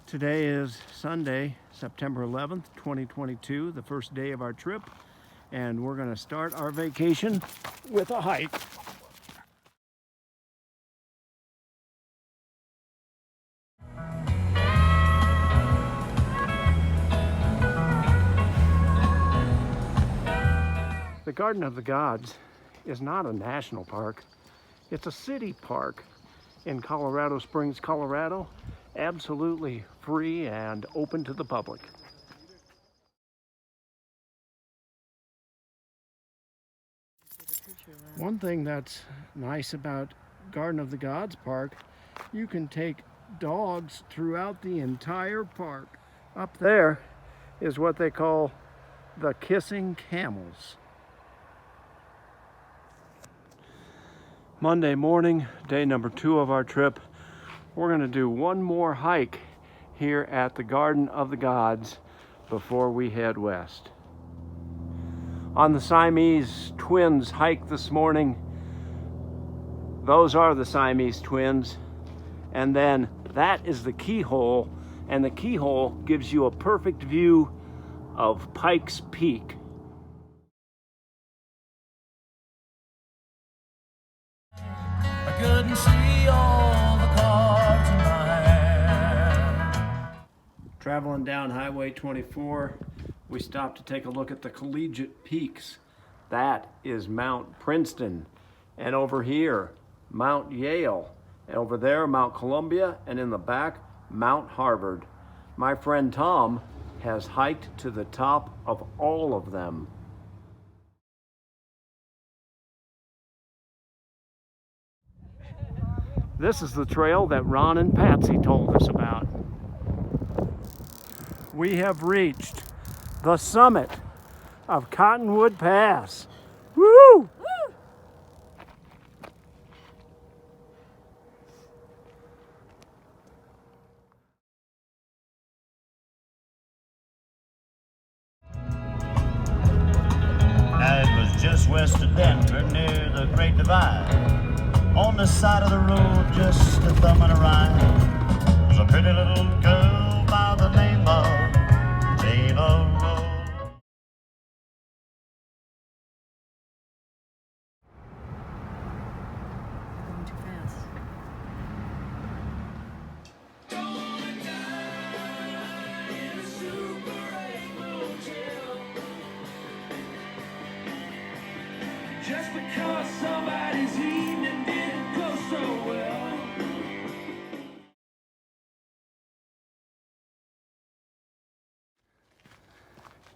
Today is Sunday, September 11th, 2022, the first day of our trip, and we're going to start our vacation with a hike. The Garden of the Gods is not a national park. It's a city park in Colorado Springs, Colorado, absolutely free and open to the public. One thing that's nice about Garden of the Gods Park, you can take dogs throughout the entire park. Up there is what they call the Kissing Camels. Monday morning, day number 2 of our trip. We're going to do one more hike here at the Garden of the Gods before we head west. On the Siamese twins hike this morning, those are the Siamese twins, and then that is the keyhole, and the keyhole gives you a perfect view of Pikes Peak. I couldn't see all the cards in my hand. Traveling down Highway 24, we stopped to take a look at the Collegiate Peaks. That is Mount Princeton, and over here, Mount Yale, and over there, Mount Columbia, and in the back, Mount Harvard. My friend Tom has hiked to the top of all of them. This is the trail that Ron and Patsy told us about. We have reached the summit of Cottonwood Pass. Woo! Now it was just west of Denver near the Great Divide. On the side of the road, just a thumbing around, was a pretty little girl by the name of Ava Rose. Going too fast. Just because somebody's evening didn't go so well.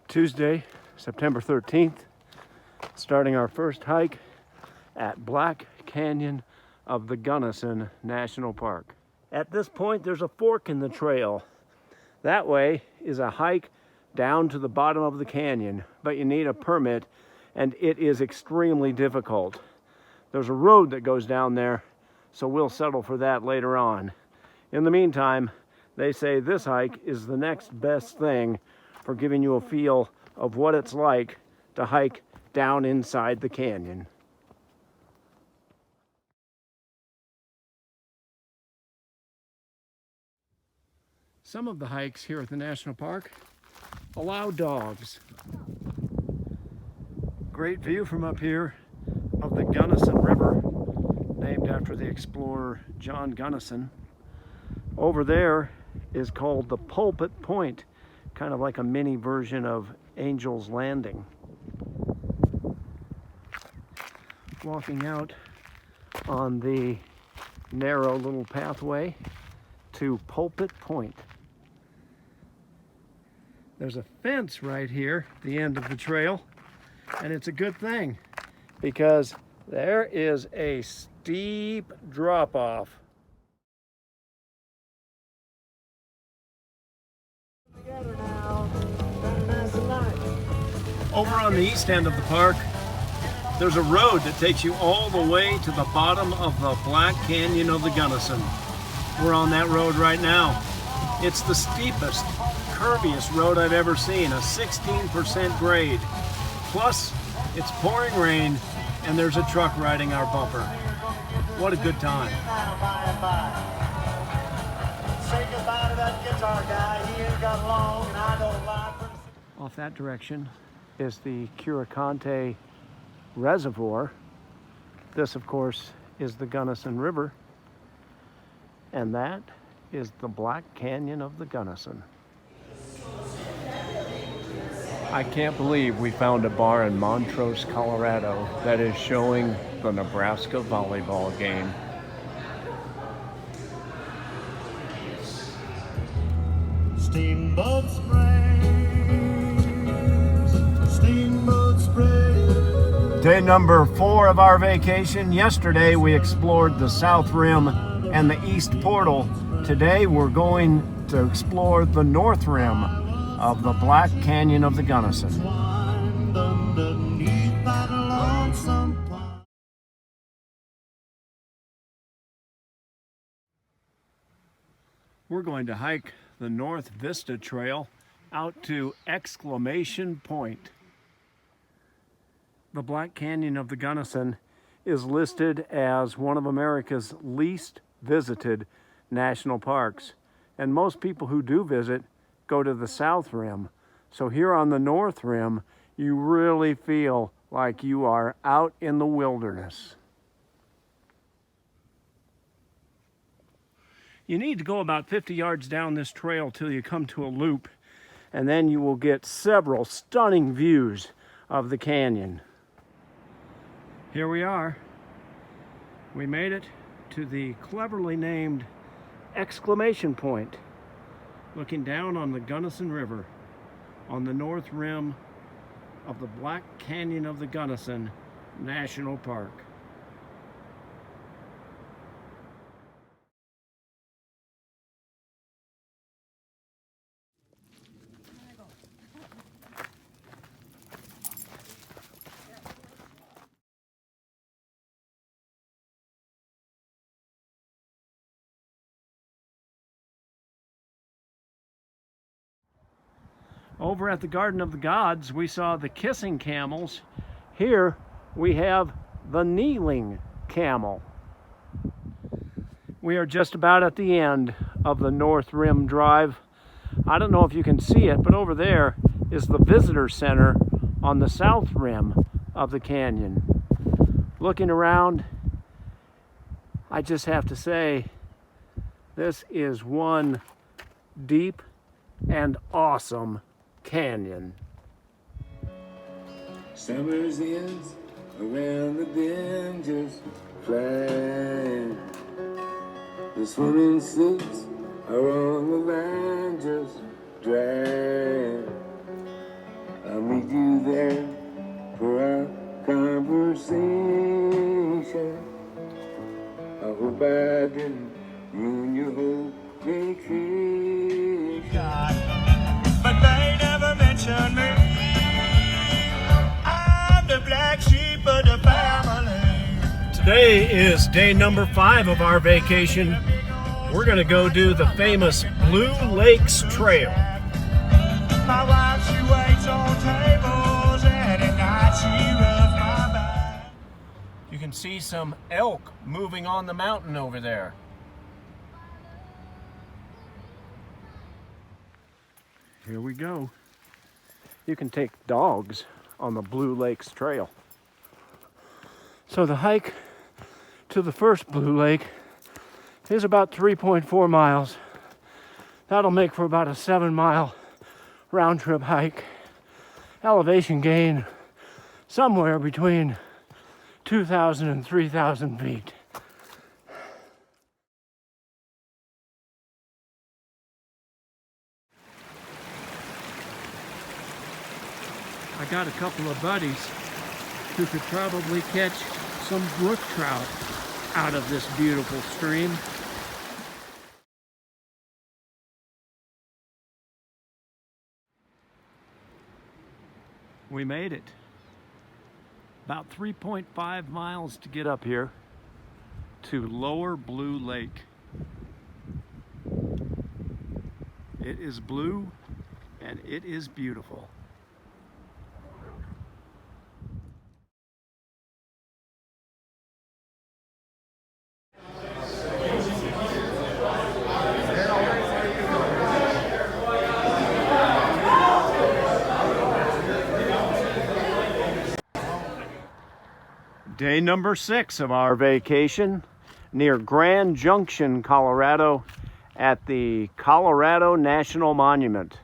Tuesday, September 13th, starting our first hike at Black Canyon of the Gunnison National Park. At this point, there's a fork in the trail. That way is a hike down to the bottom of the canyon, but you need a permit, and it is extremely difficult. There's a road that goes down there, so we'll settle for that later on. In the meantime, they say this hike is the next best thing for giving you a feel of what it's like to hike down inside the canyon. Some of the hikes here at the national park allow dogs. Great view from up here of the Gunnison River, named after the explorer John Gunnison. Over there is called the Pulpit Point, kind of like a mini version of Angel's Landing. Walking out on the narrow little pathway to Pulpit Point. There's a fence right here at the end of the trail, and it's a good thing because there is a steep drop-off. Over on the east end of the park, there's a road that takes you all the way to the bottom of the Black Canyon of the Gunnison. We're on that road right now. It's the steepest, curviest road I've ever seen, a 16% grade. Plus, it's pouring rain, and there's a truck riding our bumper. What a good time. Say goodbye to that guitar. our guy. He ain't got long, and I don't lie. Off that direction is the Curaconte Reservoir. This, of course, is the Gunnison River. And that is the Black Canyon of the Gunnison. I can't believe we found a bar in Montrose, Colorado that is showing the Nebraska volleyball game. Steamboat Springs, Steamboat Springs. Day number 4 of our vacation. Yesterday we explored the South Rim and the East Portal. Today we're going to explore the North Rim of the Black Canyon of the Gunnison. We're going to hike the North Vista Trail out to Exclamation Point. The Black Canyon of the Gunnison is listed as one of America's least visited national parks. And most people who do visit go to the South Rim. So here on the North Rim, you really feel like you are out in the wilderness. You need to go about 50 yards down this trail till you come to a loop, and then you will get several stunning views of the canyon. Here we are. We made it to the cleverly named Exclamation Point, looking down on the Gunnison River on the North Rim of the Black Canyon of the Gunnison National Park. Over at the Garden of the Gods, we saw the kissing camels. Here we have the kneeling camel. We are just about at the end of the North Rim Drive. I don't know if you can see it, but over there is the visitor center on the South Rim of the canyon. Looking around, I just have to say, this is one deep and awesome canyon. Summer's ends around the bend just flying. The swimming suits are on the line just drying. I'll meet you there for our conversation. I hope I didn't ruin your whole vacation. But they never mention me. I'm the black sheep of the family. Today is day number 5 of our vacation. We're gonna go do the famous Blue Lakes Trail. My wife, she waits on tables, and at night she rubs my back. You can see some elk moving on the mountain over there. Here we go. You can take dogs on the Blue Lakes Trail. So the hike to the first Blue Lake is about 3.4 miles. That'll make for about a 7-mile round trip hike. Elevation gain somewhere between 2,000 and 3,000 feet. I got a couple of buddies who could probably catch some brook trout out of this beautiful stream. We made it. About 3.5 miles to get up here to Lower Blue Lake. It is blue and it is beautiful. Day number 6 of our vacation near Grand Junction, Colorado at the Colorado National Monument.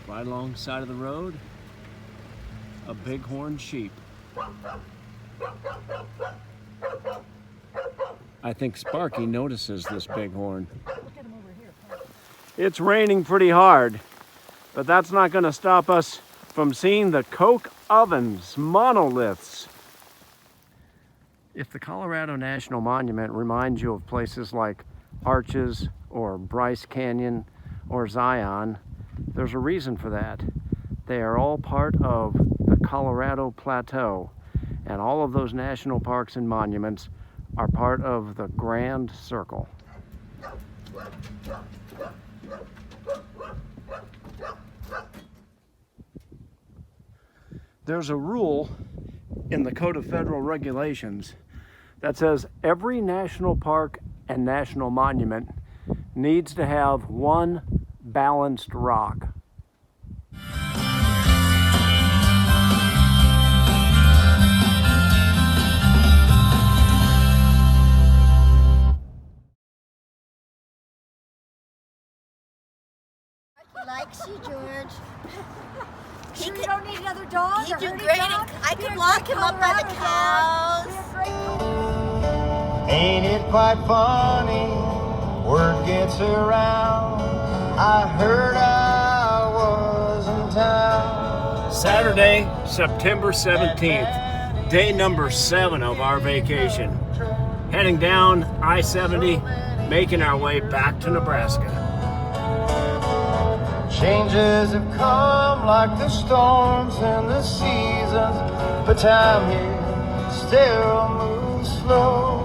Right alongside of the road, a bighorn sheep. I think Sparky notices this bighorn. It's raining pretty hard, but that's not going to stop us from seeing the coke ovens, monoliths. If the Colorado National Monument reminds you of places like Arches or Bryce Canyon or Zion, there's a reason for that. They are all part of the Colorado Plateau, and all of those national parks and monuments are part of the Grand Circle. There's a rule in the Code of Federal Regulations that says every national park and national monument needs to have one balanced rock. He likes you, George. Sure you don't need another dog? He'd or do herding great. dog? I Be could a lock great him up by the Colorado dog. Be cows. a great Ain't it quite funny? Word gets around. I heard I was in town. Saturday, September 17th, day number 7 of our vacation. Heading down I-70, making our way back to Nebraska. Changes have come like the storms and the seasons, but time here still moves slow.